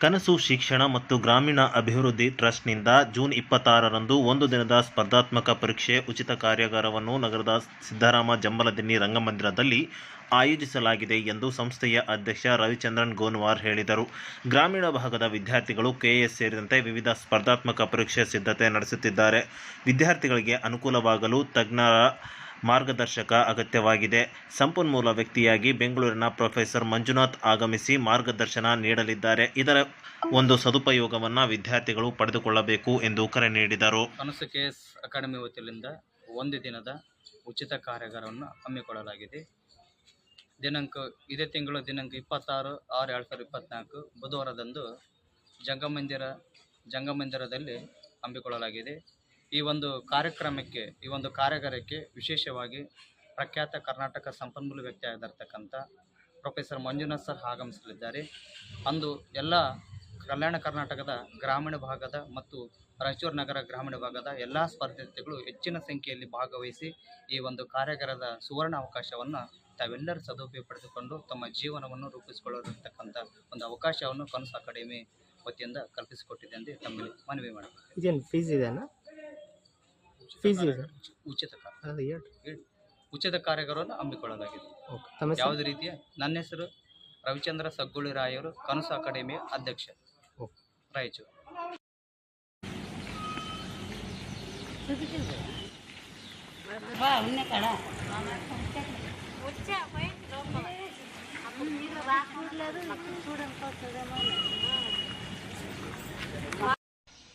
ಕನಸು ಶಿಕ್ಷಣ ಮತ್ತು ಗ್ರಾಮೀಣ ಅಭಿವೃದ್ಧಿ ಟ್ರಸ್ಟ್ನಿಂದ ಜೂನ್ 26ರಂದು ಒಂದು ದಿನದ ಸ್ಪರ್ಧಾತ್ಮಕ ಪರೀಕ್ಷೆ ಉಚಿತ ಕಾರ್ಯಾಗಾರವನ್ನು ನಗರದ ಸಿದ್ದರಾಮ ಜಂಬಲದಿನ್ನಿ ರಂಗಮಂದಿರದಲ್ಲಿ ಆಯೋಜಿಸಲಾಗಿದೆ ಎಂದು ಸಂಸ್ಥೆಯ ಅಧ್ಯಕ್ಷ ರವಿಚಂದ್ರನ್ ಗೋನ್ವಾರ್ ಹೇಳಿದರು. ಗ್ರಾಮೀಣ ಭಾಗದ ವಿದ್ಯಾರ್ಥಿಗಳು ಕೆಎಎಸ್ ಸೇರಿದಂತೆ ವಿವಿಧ ಸ್ಪರ್ಧಾತ್ಮಕ ಪರೀಕ್ಷೆ ಸಿದ್ಧತೆ ನಡೆಸುತ್ತಿದ್ದಾರೆ. ವಿದ್ಯಾರ್ಥಿಗಳಿಗೆ ಅನುಕೂಲವಾಗಲು ತಜ್ಞರ ಮಾರ್ಗದರ್ಶಕ ಅಗತ್ಯವಾಗಿದೆ. ಸಂಪನ್ಮೂಲ ವ್ಯಕ್ತಿಯಾಗಿ ಬೆಂಗಳೂರಿನ ಪ್ರೊಫೆಸರ್ ಮಂಜುನಾಥ್ ಆಗಮಿಸಿ ಮಾರ್ಗದರ್ಶನ ನೀಡಲಿದ್ದಾರೆ. ಇದರ ಒಂದು ಸದುಪಯೋಗವನ್ನು ವಿದ್ಯಾರ್ಥಿಗಳು ಪಡೆದುಕೊಳ್ಳಬೇಕು ಎಂದು ಕರೆ ನೀಡಿದರು. ಕನಸು ಕೆಎಸ್ ಅಕಾಡೆಮಿ ವತಿಯಿಂದ ಒಂದು ದಿನದ ಉಚಿತ ಕಾರ್ಯಾಗಾರವನ್ನು ಹಮ್ಮಿಕೊಳ್ಳಲಾಗಿದೆ. ಇದೇ ತಿಂಗಳು ದಿನಾಂಕ 26/6/2024 ಬುಧವಾರದಂದು ಜಂಗಮಂದಿರದಲ್ಲಿ ಹಮ್ಮಿಕೊಳ್ಳಲಾಗಿದೆ. ಈ ಒಂದು ಕಾರ್ಯಾಗಾರಕ್ಕೆ ವಿಶೇಷವಾಗಿ ಪ್ರಖ್ಯಾತ ಕರ್ನಾಟಕ ಸಂಪನ್ಮೂಲ ವ್ಯಕ್ತಿಯಾಗಿರ್ತಕ್ಕಂಥ ಪ್ರೊಫೆಸರ್ ಮಂಜುನಾಥ್ ಸರ್ ಆಗಮಿಸಲಿದ್ದಾರೆ. ಅಂದು ಎಲ್ಲ ಕಲ್ಯಾಣ ಕರ್ನಾಟಕದ ಗ್ರಾಮೀಣ ಭಾಗದ ಮತ್ತು ರಾಯಚೂರು ನಗರ ಗ್ರಾಮೀಣ ಭಾಗದ ಎಲ್ಲ ಸ್ಪರ್ಧಾರ್ಥಿಗಳು ಹೆಚ್ಚಿನ ಸಂಖ್ಯೆಯಲ್ಲಿ ಭಾಗವಹಿಸಿ ಈ ಒಂದು ಕಾರ್ಯಾಗಾರದ ಸುವರ್ಣ ಅವಕಾಶವನ್ನು ತಾವೆಲ್ಲರೂ ಸದುಪಯೋಗ ಪಡೆದುಕೊಂಡು ತಮ್ಮ ಜೀವನವನ್ನು ರೂಪಿಸಿಕೊಳ್ಳತಕ್ಕಂಥ ಒಂದು ಅವಕಾಶವನ್ನು ಕನಸು ಅಕಾಡೆಮಿ ವತಿಯಿಂದ ಕಲ್ಪಿಸಿಕೊಟ್ಟಿದೆ ಎಂದು ತಮ್ಮಲ್ಲಿ ಮನವಿ ಮಾಡಬೇಕು. ಇದೇನು ಫೀಸ್ ಇದೆನಾ? ಉಚಿತ ಕಾರ್ಯಾಗಾರವನ್ನು ಹಮ್ಮಿಕೊಳ್ಳಲಾಗಿದೆ. ಯಾವುದೇ ರೀತಿಯ ನನ್ನ ಹೆಸರು ರವಿಚಂದ್ರ ಸಗ್ಗುಳಿ ರಾಯರು, ಕನಸು ಅಕಾಡೆಮಿಯ ಅಧ್ಯಕ್ಷ, ರಾಯಚೂರು.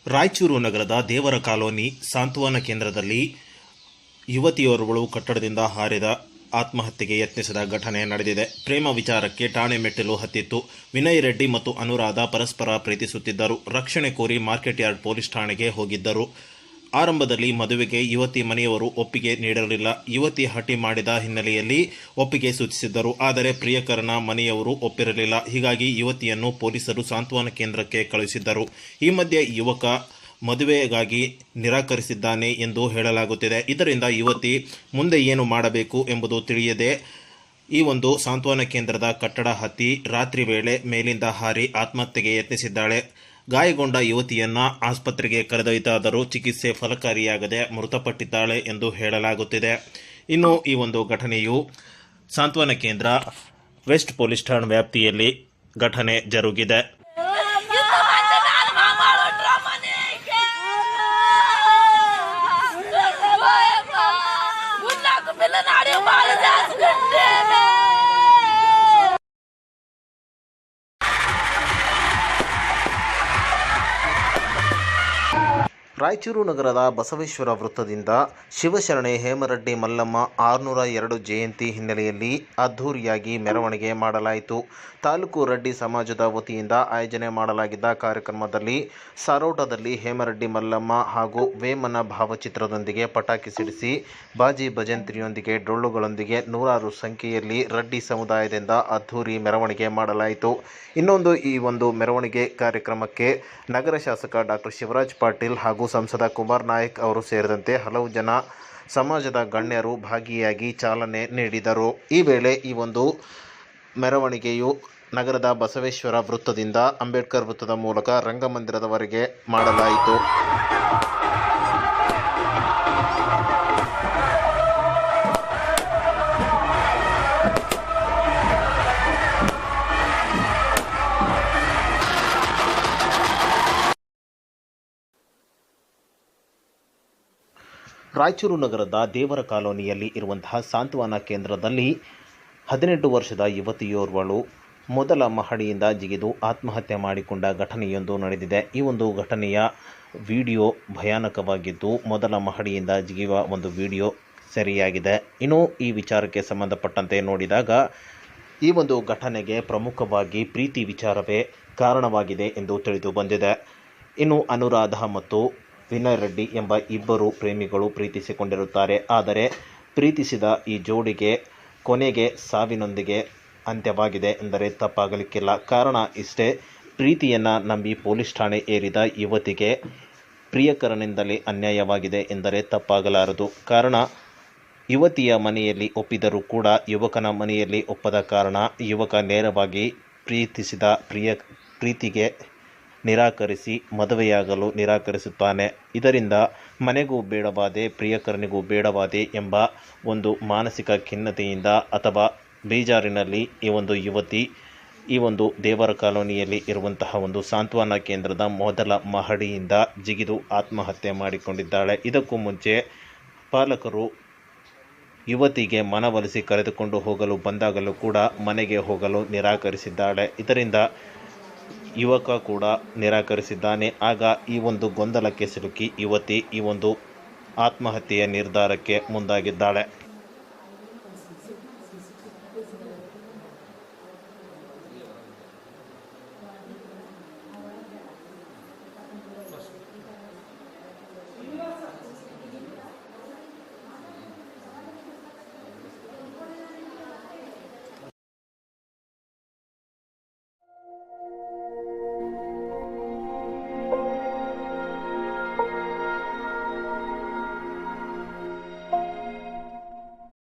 ರಾಯಚೂರು ನಗರದ ದೇವರ ಕಾಲೋನಿ ಸಾಂತ್ವನ ಕೇಂದ್ರದಲ್ಲಿ ಯುವತಿಯೋರ್ವಳು ಕಟ್ಟಡದಿಂದ ಹಾರಿದ ಆತ್ಮಹತ್ಯೆಗೆ ಯತ್ನಿಸಿದ ಘಟನೆ ನಡೆದಿದೆ. ಪ್ರೇಮ ವಿಚಾರಕ್ಕೆ ಠಾಣೆ ಮೆಟ್ಟಿಲು ಹತ್ತಿತ್ತು. ವಿನಯ್ ರೆಡ್ಡಿ ಮತ್ತು ಅನುರಾಧ ಪರಸ್ಪರ ಪ್ರೀತಿಸುತ್ತಿದ್ದರು. ರಕ್ಷಣೆ ಕೋರಿ ಮಾರ್ಕೆಟ್ ಯಾರ್ಡ್ ಪೊಲೀಸ್ ಠಾಣೆಗೆ ಹೋಗಿದ್ದರು. ಆರಂಭದಲ್ಲಿ ಮದುವೆಗೆ ಯುವತಿ ಮನೆಯವರು ಒಪ್ಪಿಗೆ ನೀಡಿರಲಿಲ್ಲ. ಯುವತಿ ಹಠಿ ಮಾಡಿದ ಹಿನ್ನೆಲೆಯಲ್ಲಿ ಒಪ್ಪಿಗೆ ಸೂಚಿಸಿದ್ದರು. ಆದರೆ ಪ್ರಿಯಕರನ ಮನೆಯವರು ಒಪ್ಪಿರಲಿಲ್ಲ. ಹೀಗಾಗಿ ಯುವತಿಯನ್ನು ಪೊಲೀಸರು ಸಾಂತ್ವನ ಕೇಂದ್ರಕ್ಕೆ ಕಳುಹಿಸಿದ್ದರು. ಈ ಮಧ್ಯೆ ಯುವಕ ಮದುವೆಗಾಗಿ ನಿರಾಕರಿಸಿದ್ದಾನೆ ಎಂದು ಹೇಳಲಾಗುತ್ತಿದೆ. ಇದರಿಂದ ಯುವತಿ ಮುಂದೆ ಏನು ಮಾಡಬೇಕು ಎಂಬುದು ತಿಳಿಯದೆ ಈ ಒಂದು ಸಾಂತ್ವನ ಕೇಂದ್ರದ ಕಟ್ಟಡ ಹತ್ತಿ ರಾತ್ರಿ ವೇಳೆ ಮೇಲಿಂದ ಹಾರಿ ಆತ್ಮಹತ್ಯೆಗೆ ಯತ್ನಿಸಿದ್ದಾಳೆ. ಗಾಯಗೊಂಡ ಯುವತಿಯನ್ನ ಆಸ್ಪತ್ರೆಗೆ ಕರೆದೊಯ್ದಾದರೂ ಚಿಕಿತ್ಸೆ ಫಲಕಾರಿಯಾಗದೆ ಮೃತಪಟ್ಟಿದ್ದಾಳೆ ಎಂದು ಹೇಳಲಾಗುತ್ತಿದೆ. ಇನ್ನು ಈ ಒಂದು ಘಟನೆಯು ಸಾಂತ್ವನ ಕೇಂದ್ರ ವೆಸ್ಟ್ ಪೊಲೀಸ್ ಠಾಣಾ ವ್ಯಾಪ್ತಿಯಲ್ಲಿ ಘಟನೆ ಜರುಗಿದೆ. ರಾಯಚೂರು ನಗರದ ಬಸವೇಶ್ವರ ವೃತ್ತದಿಂದ ಶಿವಶರಣೆ ಹೇಮರೆಡ್ಡಿ ಮಲ್ಲಮ್ಮ 602 ಜಯಂತಿ ಹಿನ್ನೆಲೆಯಲ್ಲಿ ಅದ್ಧೂರಿಯಾಗಿ ಮೆರವಣಿಗೆ ಮಾಡಲಾಯಿತು. ತಾಲೂಕು ರೆಡ್ಡಿ ಸಮಾಜದ ವತಿಯಿಂದ ಆಯೋಜನೆ ಮಾಡಲಾಗಿದ್ದ ಕಾರ್ಯಕ್ರಮದಲ್ಲಿ ಸಾರೋಟದಲ್ಲಿ ಹೇಮರೆಡ್ಡಿ ಮಲ್ಲಮ್ಮ ಹಾಗೂ ವೇಮನ ಭಾವಚಿತ್ರದೊಂದಿಗೆ ಪಟಾಕಿ ಸಿಡಿಸಿ ಬಾಜಿ ಭಜಂತ್ರಿಯೊಂದಿಗೆ ಡೊಳ್ಳುಗಳೊಂದಿಗೆ ನೂರಾರು ಸಂಖ್ಯೆಯಲ್ಲಿ ರೆಡ್ಡಿ ಸಮುದಾಯದಿಂದ ಅದ್ಧೂರಿ ಮೆರವಣಿಗೆ ಮಾಡಲಾಯಿತು. ಇನ್ನೊಂದು ಈ ಒಂದು ಮೆರವಣಿಗೆ ಕಾರ್ಯಕ್ರಮಕ್ಕೆ ನಗರ ಶಾಸಕ ಡಾಕ್ಟರ್ ಶಿವರಾಜ್ ಪಾಟೀಲ್ ಹಾಗೂ ಸಂಸದ ಕುಮಾರ್ ನಾಯಕ್ ಅವರು ಸೇರಿದಂತೆ ಹಲವು ಜನ ಸಮಾಜದ ಗಣ್ಯರು ಭಾಗಿಯಾಗಿ ಚಾಲನೆ ನೀಡಿದರು. ಈ ವೇಳೆ ಈ ಒಂದು ಮೆರವಣಿಗೆಯು ನಗರದ ಬಸವೇಶ್ವರ ವೃತ್ತದಿಂದ ಅಂಬೇಡ್ಕರ್ ವೃತ್ತದ ಮೂಲಕ ರಂಗಮಂದಿರದವರೆಗೆ ಮಾಡಲಾಯಿತು. ರಾಯಚೂರು ನಗರದ ದೇವರ ಕಾಲೋನಿಯಲ್ಲಿ ಇರುವಂತಹ ಸಾಂತ್ವನ ಕೇಂದ್ರದಲ್ಲಿ 18 ವರ್ಷದ ಯುವತಿಯೋರ್ವಳು ಮೊದಲ ಮಹಡಿಯಿಂದ ಜಿಗಿದು ಆತ್ಮಹತ್ಯೆ ಮಾಡಿಕೊಂಡ ಘಟನೆಯೊಂದು ನಡೆದಿದೆ. ಈ ಒಂದು ಘಟನೆಯ ವಿಡಿಯೋ ಭಯಾನಕವಾಗಿದ್ದು ಮೊದಲ ಮಹಡಿಯಿಂದ ಜಿಗಿಯುವ ಒಂದು ವಿಡಿಯೋ ಸೆರೆಯಾಗಿದೆ. ಇನ್ನು ಈ ವಿಚಾರಕ್ಕೆ ಸಂಬಂಧಪಟ್ಟಂತೆ ನೋಡಿದಾಗ ಈ ಒಂದು ಘಟನೆಗೆ ಪ್ರಮುಖವಾಗಿ ಪ್ರೀತಿ ವಿಚಾರವೇ ಕಾರಣವಾಗಿದೆ ಎಂದು ತಿಳಿದು ಬಂದಿದೆ. ಇನ್ನು ಅನುರಾಧ ಮತ್ತು ವಿನಯ್ ರೆಡ್ಡಿ ಎಂಬ ಇಬ್ಬರು ಪ್ರೇಮಿಗಳು ಪ್ರೀತಿಸಿಕೊಂಡಿರುತ್ತಾರೆ. ಆದರೆ ಪ್ರೀತಿಸಿದ ಈ ಜೋಡಿಗೆ ಕೊನೆಗೆ ಸಾವಿನೊಂದಿಗೆ ಅಂತ್ಯವಾಗಿದೆ ಎಂದರೆ ತಪ್ಪಾಗಲಿಕ್ಕಿಲ್ಲ. ಕಾರಣ ಇಷ್ಟೇ, ಪ್ರೀತಿಯನ್ನು ನಂಬಿ ಪೊಲೀಸ್ ಠಾಣೆ ಏರಿದ ಯುವತಿಗೆ ಪ್ರಿಯಕರನಿಂದಲೇ ಅನ್ಯಾಯವಾಗಿದೆ ಎಂದರೆ ತಪ್ಪಾಗಲಾರದು. ಕಾರಣ ಯುವತಿಯ ಮನೆಯಲ್ಲಿ ಒಪ್ಪಿದರೂ ಕೂಡ ಯುವಕನ ಮನೆಯಲ್ಲಿ ಒಪ್ಪದ ಕಾರಣ ಯುವಕ ನೇರವಾಗಿ ಪ್ರೀತಿಸಿದ ಪ್ರೀತಿಗೆ ನಿರಾಕರಿಸಿ ಮದುವೆಯಾಗಲು ನಿರಾಕರಿಸುತ್ತಾನೆ. ಇದರಿಂದ ಮನೆಗೂ ಬೇಡವಾದೆ, ಪ್ರಿಯಕರನಿಗೂ ಬೇಡವಾದೆ ಎಂಬ ಒಂದು ಮಾನಸಿಕ ಖಿನ್ನತೆಯಿಂದ ಅಥವಾ ಬೇಜಾರಿನಲ್ಲಿ ಈ ಒಂದು ಯುವತಿ ಈ ಒಂದು ದೇವರ ಕಾಲೋನಿಯಲ್ಲಿ ಇರುವಂತಹ ಒಂದು ಸಾಂತ್ವನ ಕೇಂದ್ರದ ಮೊದಲ ಮಹಡಿಯಿಂದ ಜಿಗಿದು ಆತ್ಮಹತ್ಯೆ ಮಾಡಿಕೊಂಡಿದ್ದಾಳೆ. ಇದಕ್ಕೂ ಮುಂಚೆ ಪಾಲಕರು ಯುವತಿಗೆ ಮನವೊಲಿಸಿ ಕರೆದುಕೊಂಡು ಹೋಗಲು ಬಂದಾಗಲೂ ಕೂಡ ಮನೆಗೆ ಹೋಗಲು ನಿರಾಕರಿಸಿದ್ದಾಳೆ. ಇದರಿಂದ ಯುವಕ ಕೂಡ ನಿರಾಕರಿಸಿದ್ದಾನೆ. ಆಗ ಈ ಒಂದು ಗೊಂದಲಕ್ಕೆ ಸಿಲುಕಿ ಯುವತಿ ಈ ಒಂದು ಆತ್ಮಹತ್ಯೆಯ ನಿರ್ಧಾರಕ್ಕೆ ಮುಂದಾಗಿದ್ದಾಳೆ.